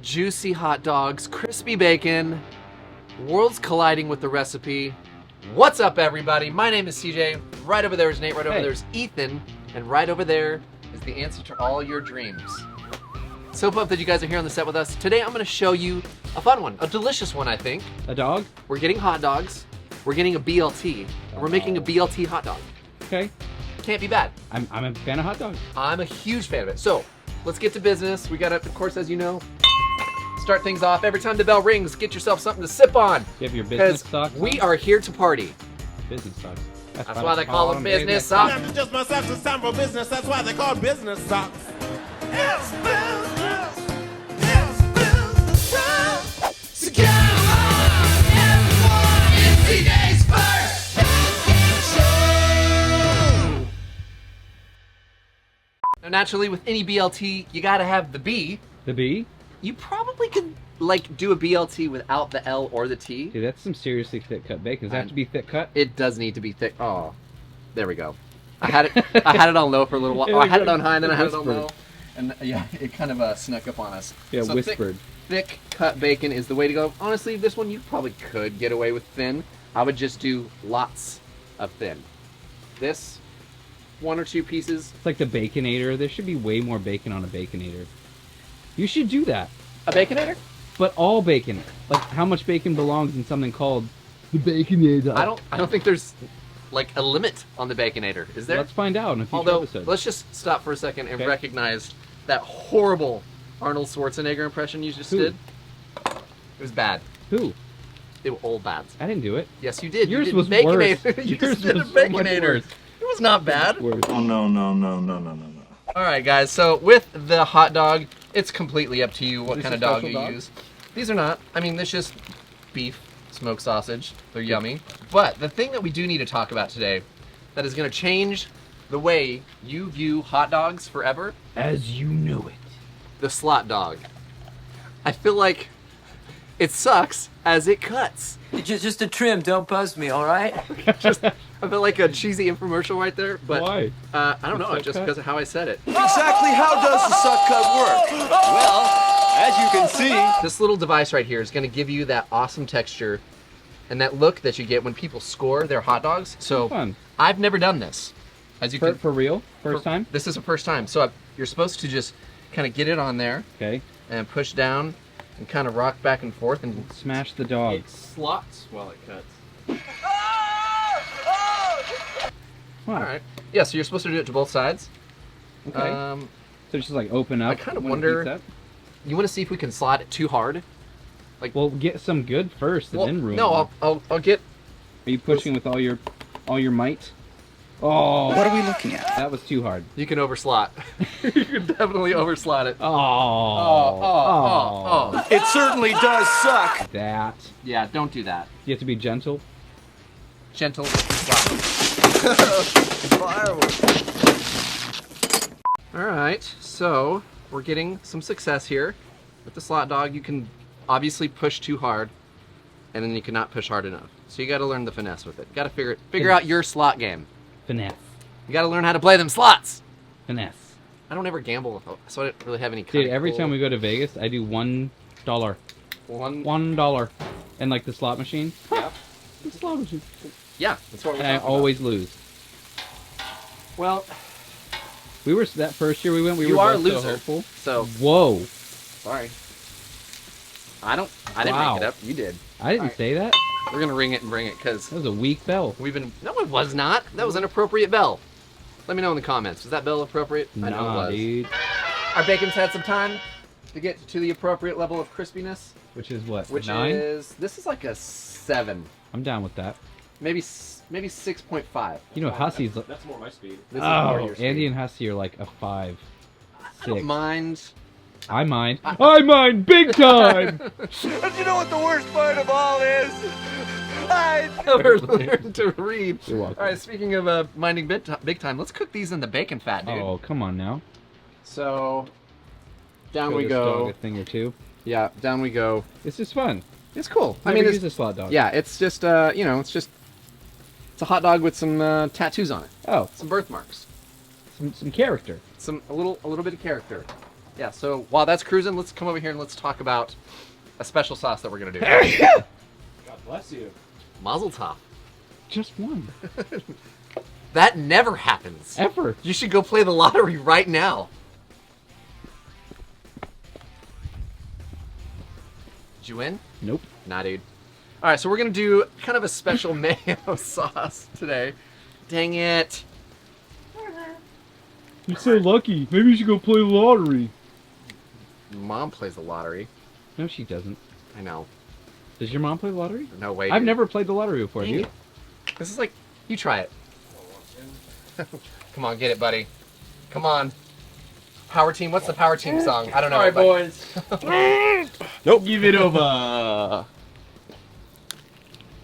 juicy hot dogs, crispy bacon, worlds colliding with the recipe. What's up, everybody? My name is CJ. Right over there is Nate. Right over there is Ethan. And right over there is the answer to all your dreams. So pumped that you guys are here on the set with us. Today I'm going to show you a fun one, a delicious one, I think. A dog? We're getting hot dogs. We're getting a BLT. And we're making a BLT hot dog. Okay. Can't be bad. I'm a fan of hot dogs. I'm a huge fan of it. So let's get to business. We got to, of course, as you know, start things off. Every time the bell rings, get yourself something to sip on. You have your business socks on? We are here to party. Business socks. That's why they call them business socks. It's just my socks is time for business. That's why they call business socks. It's business. It's business time. So come on, everyone. It's today's first show. Now, naturally, with any BLT, you gotta have the B. The B? You probably could, like, do a BLT without the L or the T. Dude, that's some seriously thick cut bacon. Does that have to be thick cut? It does need to be thick. Oh, there we go. I had it on low for a little while. Oh, I had it on high, and then I had it on low. And yeah, it kind of snuck up on us. Yeah, so whispered. Thick cut bacon is the way to go. Honestly, this one you probably could get away with thin. I would just do lots of thin. This, 1 or 2 pieces. It's like the Baconator. There should be way more bacon on a Baconator. You should do that. A Baconator? But all bacon. Like, how much bacon belongs in something called the Baconator? I don't think there's like a limit on the Baconator. Is there? Let's find out in a future Although, episode. let's just stop for a second and Okay. recognize that horrible Arnold Schwarzenegger impression you just Who? did. It was bad. Who? It was all bad. I didn't do it. Yes, you did. Yours you did was Baconator. worse. You Yours just did a was so much Baconator. worse. It was not bad. Worse. Oh, no. All right, guys. So with the hot dog, it's completely up to you what Is kind of this a dog special you dog? use. These are not. I mean, this just beef, smoked sausage. They're yummy. But the thing that we do need to talk about today that is going to change the way you view hot dogs forever, As you know it. the Slotdog. I feel like it sucks as it cuts. Just a trim, don't buzz me, all right? I feel like a cheesy infomercial right there, but Why? I don't know, Suck just cut? because of how I said it. Exactly how does the suck cut work? Well, as you can see, This little device right here is going to give you that awesome texture and that look that you get when people score their hot dogs. So Fun. I've never done this. As you can, For real? First time? This is the first time. So you're supposed to just kind of get it on there Okay. and push down and kind of rock back and forth and Smash the dog. It slots while it cuts. Wow. all right. Yeah, so you're supposed to do it to both sides. Okay. So So just like open up. I kind of when it wonder. heats up? You want to see if we can slot it too hard? Well, get some good first, and Well, then ruin. no, them. I'll get. Are you pushing with all your might? Oh, what are we looking at? that was too hard. You can overslot. You can definitely overslot it. Oh, It certainly does suck. that. Yeah, don't do that. You have to be gentle. Gentle slot. All right, so we're getting some success here with the Slotdog. You can obviously push too hard, and then you cannot push hard enough. So you got to learn the finesse with it. Got to figure out your slot game. Finesse. You got to learn how to play them slots. Finesse. I don't ever gamble, so I don't really have any. Dude, every time we go to Vegas, I do $1. $1. And like the slot machine. Yeah, The slot machine. yeah, that's what we're And I talking always lose. about. Well, We were that first year we went. We you were are a both loser. So hopeful. So Whoa! sorry. I didn't Wow. make it up. You did. I didn't Alright. say that. We're gonna ring it and bring it because That was a weak bell. we've been. No, it was not. That was an appropriate bell. Let me know in the comments. Was that bell appropriate? I know it Nah, was. dude. Our bacon's had some time to get to the appropriate level of crispiness, Which is what? which 9? is this is like a 7, I'm down with that. maybe 6.5. You know, Hussey's. That's more my speed. This is more Oh, your speed. Andy and Hussey are like a 5. I don't 6. mind. I mind. I mind big time. And you know what the worst part of all is? I Never learned to read. You're welcome. All right, speaking of minding big time, let's cook these in the bacon fat, dude. Oh, come on now. So down Show we this dog go. a thing or two. Yeah, down we go. It's just fun. It's cool. I I mean, use it's, a slot dog. yeah, it's just it's a hot dog with some tattoos on it, Oh, some birthmarks, some character. a little bit of character. Yeah, so while that's cruising, let's come over here and let's talk about a special sauce that we're gonna do. God bless you. Mazel tov. Just one. That never happens. Ever. You should go play the lottery right now. Did you win? Nope. Nah, dude. All right, so we're gonna do kind of a special mayo sauce today. Dang it. You're so lucky. Maybe you should go play the lottery. Mom plays the lottery. No, she doesn't. I know. Does your mom play the lottery? No way. I've dude. never played the lottery before. Dang You? it. This is like, you try it. Come on, get it, buddy. Come on. Power team. What's the power team song? I don't know. All right, but- boys. Nope. Give it over.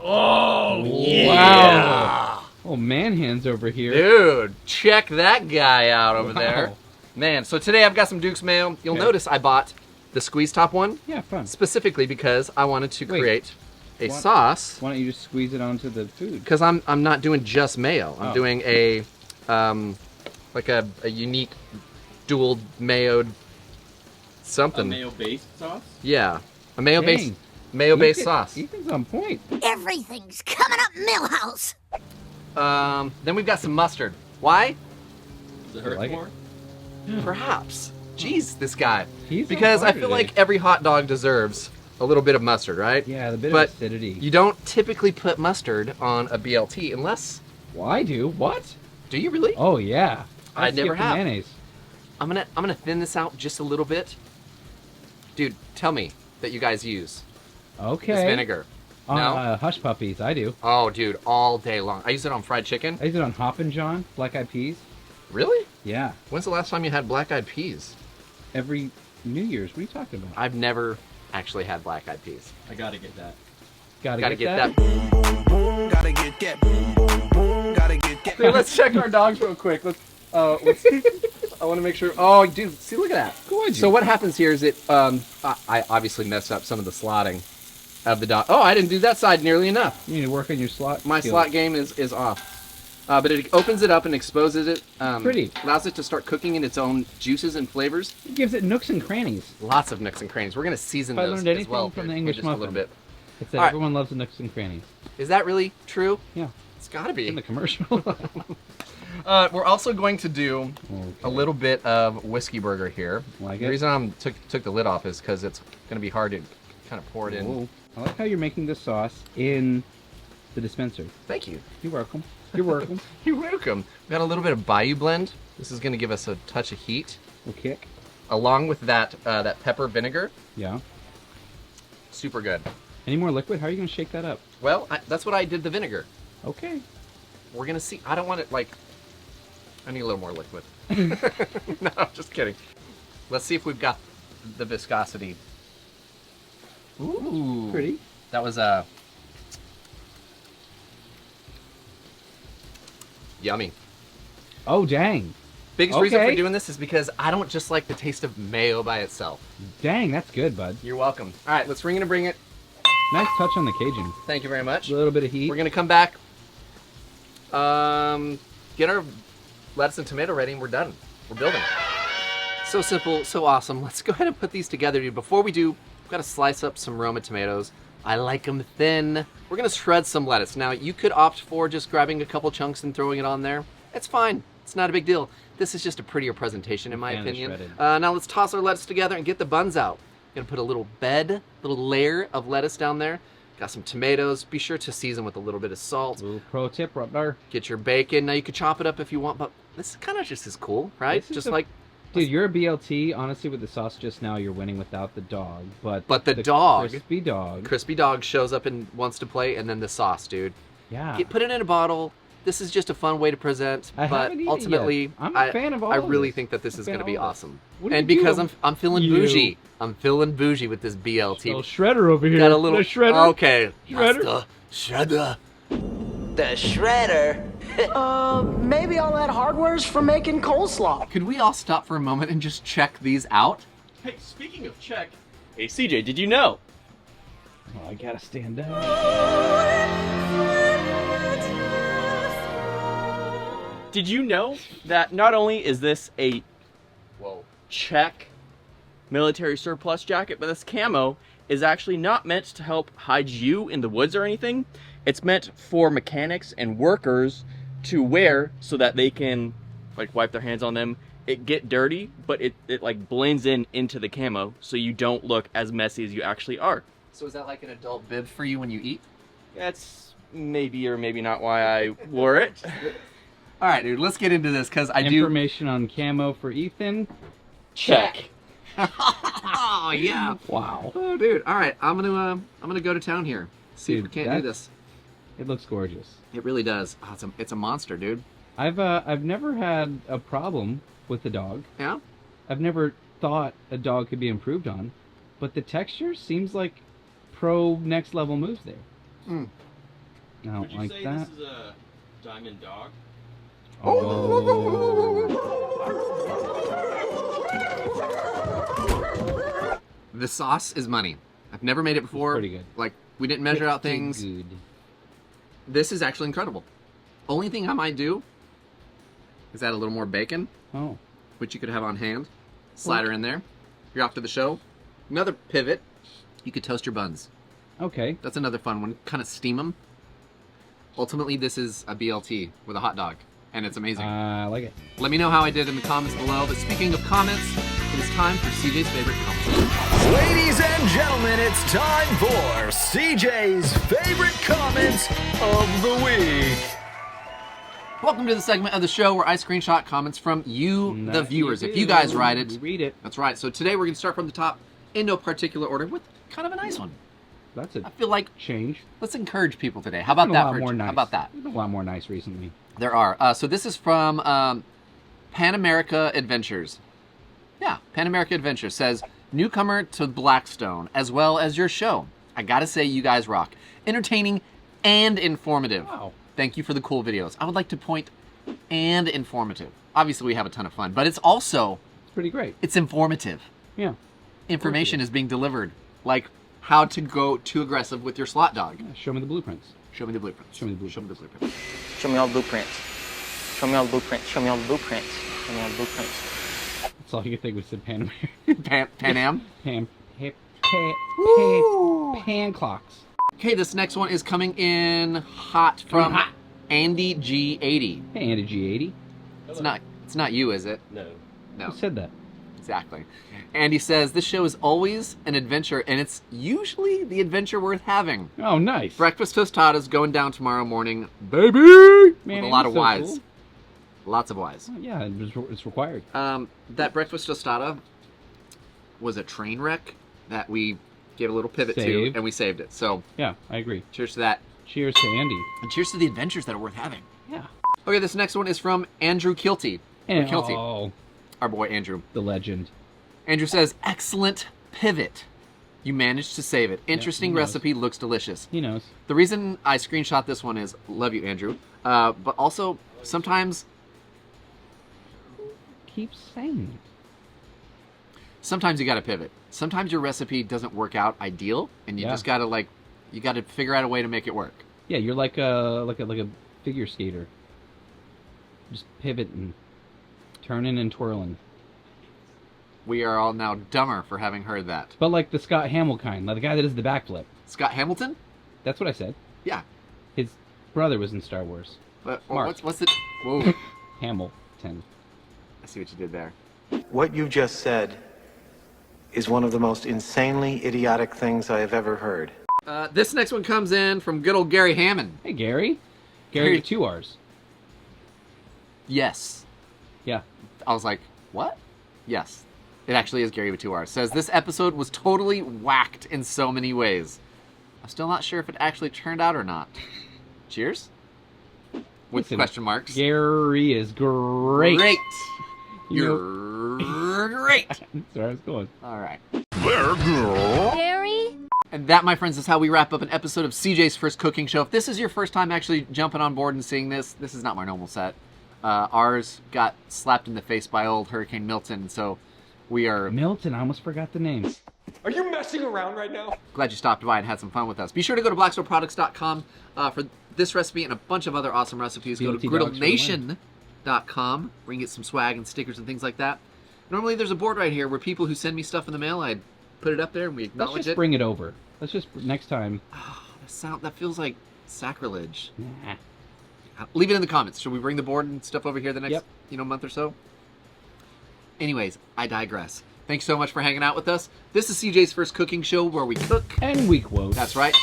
Oh, Wow. Oh, man hands over here. Dude, check that guy out over Wow. there. Man, so today I've got some Duke's mayo. You'll Okay. notice I bought the squeeze top one Yeah, fun. specifically because I wanted to Wait. create a What? sauce. Why don't you just squeeze it onto the food? Because I'm not doing just mayo. I'm Oh. doing a like a unique dual mayoed A something. mayo-based sauce? Yeah, a mayo-based Dang. mayo-based Ethan- sauce. Ethan's on point. Everything's coming up Millhouse. Then we've got some mustard. Why? Does it hurt like it? more? Perhaps. Jeez, this guy. He's on Because I fire feel today. like every hot dog deserves a little bit of mustard, right? Yeah, the bit But of acidity. You don't typically put mustard on a BLT unless. Well, I do. What? Do you really? Oh yeah. I skip never the have. mayonnaise. I'm gonna thin this out just a little bit. Dude, tell me that you guys use Okay. this vinegar. On No? Hush Puppies, I do. Oh, dude, all day long. I use it on fried chicken. I use it on Hoppin' John, Black Eyed Peas. Really? Yeah. When's the last time you had black eyed peas? Every New Year's. What are you talking about? I've never actually had black eyed peas. I gotta get that. Gotta get that. Boom, gotta get that. Boom, boom, boom, gotta get that. Hey, let's check our dogs real quick. Let's I want to make sure. Oh, dude, see, look at that. Good. So what happens here is I obviously messed up some of the slotting of the dog. Oh, I didn't do that side nearly enough. You need to work on your slot. My skills. slot game is off. But it opens it up and exposes it. Pretty. Allows it to start cooking in its own juices and flavors. It gives it nooks and crannies. Lots of nooks and crannies. We're gonna season If I those learned as anything well from here the in English just a little muffin, bit. It's that All right. everyone loves the nooks and crannies. Is that really true? Yeah. It's gotta be. In the commercial. We're also going to do a little bit of whiskey burger here. Like The it? reason I took the lid off is because it's going to be hard to kind of pour it in. Whoa. I like how you're making this sauce in the dispenser. Thank you. You're welcome. You're welcome. You're welcome. We got a little bit of Bayou Blend. This is going to give us a touch of heat, We'll kick. along with that that pepper vinegar. Yeah. Super good. Any more liquid? How are you going to shake that up? Well, that's what I did the vinegar. Okay. We're going to see. I don't want it like. I need a little more liquid. No, just kidding. Let's see if we've got the viscosity. Ooh. Pretty. That was yummy. Oh, dang. Biggest reason for Okay. doing this is because I don't just like the taste of mayo by itself. Dang, that's good, bud. You're welcome. All right, let's ring it and bring it. Nice touch on the Cajun. Thank you very much. A little bit of heat. We're gonna come back, get our lettuce and tomato ready, and we're done. We're building. So simple, so awesome. Let's go ahead and put these together, dude. Before we do, we've got to slice up some Roma tomatoes. I like them thin. We're gonna shred some lettuce. Now, you could opt for just grabbing a couple chunks and throwing it on there. It's fine. It's not a big deal. This is just a prettier presentation, in my Fan is opinion. shredded. Now let's toss our lettuce together and get the buns out. Gonna put a little layer of lettuce down there. Got some tomatoes. Be sure to season with a little bit of salt. Little pro tip right there. Get your bacon. Now you could chop it up if you want, but this is kind of just as cool, right? This is Just a- like, Dude, you're a BLT. Honestly, with the sauce just now, you're winning without the dog. But the dog- crispy dog. crispy dog shows up and wants to play, and then the sauce, dude. Yeah. Put it in a bottle. This is just a fun way to present, I but haven't eaten it ultimately, yet. I'm a fan of all I of really this. think that this I'm a is fan going to of be all this. awesome. What do And you because do? I'm feeling You. bougie. I'm feeling bougie with this BLT. Little shredder over here. Got a little The shredder. Okay. Shredder. Master Shredder. The shredder. Maybe all that hardware's for making coleslaw. Could we all stop for a moment and just check these out? Hey, speaking of check. Hey, CJ, did you know? Oh, I gotta stand up. Did you know that not only is this a Whoa. check military surplus jacket, but this camo is actually not meant to help hide you in the woods or anything. It's meant for mechanics and workers to wear so that they can like wipe their hands on them. It get dirty, but it like blends into the camo so you don't look as messy as you actually are. So is that like an adult bib for you when you eat? That's maybe or maybe not why I wore it. All right, dude, let's get into this because I Information on camo for Ethan. Check. Oh yeah. Wow. Oh, dude. All right, I'm gonna go to town here. See if we can't do this. It looks gorgeous. It really does. Oh, it's a monster, dude. I've never had a problem with the dog. Yeah. I've never thought a dog could be improved on, but the texture seems like pro next level moves there. Mm. I don't Would you like say that. this is a diamond dog? The sauce is money. I've never made it before. Pretty good. Like we didn't measure out Pretty things. good. This is actually incredible. Only thing I might do is add a little more bacon, Oh. which you could have on hand. Slide her in there. You're off to the show. Another pivot. You could toast your buns. Okay. That's another fun one. Kind of steam them. Ultimately, this is a BLT with a hot dog, and it's amazing. I like it. Let me know how I did in the comments below. But speaking of comments, it is time for CJ's favorite comments. Ladies and gentlemen, it's time for CJ's favorite comments of the week. Welcome to the segment of the show where I screenshot comments from you, the viewers. If you guys write it, read it. that's right. So today we're going to start from the top in no particular order with kind of a nice one. That's a I feel like change. let's encourage people today. How about Been a that? lot more nice. How about that? Been a lot more nice recently. There are. So this is from Pan America Adventures. Yeah, Pan America Adventures says, newcomer to Blackstone, as well as your show. I gotta say, you guys rock. Entertaining and informative. Wow. Thank you for the cool videos. I would like to point and informative. Obviously, we have a ton of fun, but it's also, It's pretty great. it's informative. Yeah. Information is being delivered, like how to go too aggressive with your slot dog. Yeah, show me the blueprints. Show me the blueprints. Show me the blueprints. Show me the blueprints. Show me all the blueprints. Show me all the blueprints. Show me all the blueprints. Show me all the blueprints. That's all you could think was said Pan American. Pan Am. Pan clocks. Okay, this next one is coming in hot from hot. Andy G80. Hey, Andy G80. It's not you, is it? No. No. Who said that? Exactly. Andy says this show is always an adventure, and it's usually the adventure worth having. Oh, nice. Breakfast tostadas going down tomorrow morning, baby. Man, with a lot Andy's of so Y's. cool. Lots of Y's. Oh, yeah, it's required. That breakfast tostada was a train wreck that we gave a little pivot to, Saved. and we saved it. So Yeah, I agree. cheers to that, Cheers to Andy. and cheers to the adventures that are worth having. Yeah. Okay, this next one is from Andrew Kilty. And, Kilty. oh, Our boy Andrew. the legend. Andrew says, excellent pivot. You managed to save it. Interesting he knows. recipe, looks delicious. He knows. The reason I screenshot this one is, love you, Andrew. But also, sometimes Keep saying it. you gotta pivot. Sometimes your recipe doesn't work out ideal, and you Yeah. just gotta you gotta figure out a way to make it work. Yeah, you're like a figure skater. Just pivot and turning and twirling. We are all now dumber for having heard that. But like the Scott Hamill kind, like the guy that does the backflip. Scott Hamilton? That's what I said. Yeah. His brother was in Star Wars. But Mark. what's it? Whoa. Hamilton. I see what you did there. What you just said is one of the most insanely idiotic things I have ever heard. This next one comes in from good old Gary Hammond. Hey, Gary. Gary with 2 R's. Yes. Yeah. I was like, what? Yes. It actually is Gary with 2 R's. Says, this episode was totally whacked in so many ways. I'm still not sure if it actually turned out or not. Cheers? With Listen, question marks. Gary is great. Great. You You're great. That's where I was going. All right. Gary? And that, my friends, is how we wrap up an episode of CJ's First Cooking Show. If this is your first time actually jumping on board and seeing this, this is not my normal set. Ours got slapped in the face by old Hurricane Milton, so we are Milton, I almost forgot the name. Are you messing around right now? glad you stopped by and had some fun with us. Be sure to go to blackstoneproducts.com for this recipe and a bunch of other awesome recipes. Go to BLT dogs for the win. griddlenation.com where you can get some swag and stickers and things like that. Normally there's a board right here where people who send me stuff in the mail, I put it up there and we Let's acknowledge just it. bring it over. Let's just next time. That feels like sacrilege. Nah. Leave it in the comments. Should we bring the board and stuff over here the next Yep. month or so? Anyways, I digress. Thanks so much for hanging out with us. This is CJ's first cooking show where we cook. And we quote. That's right.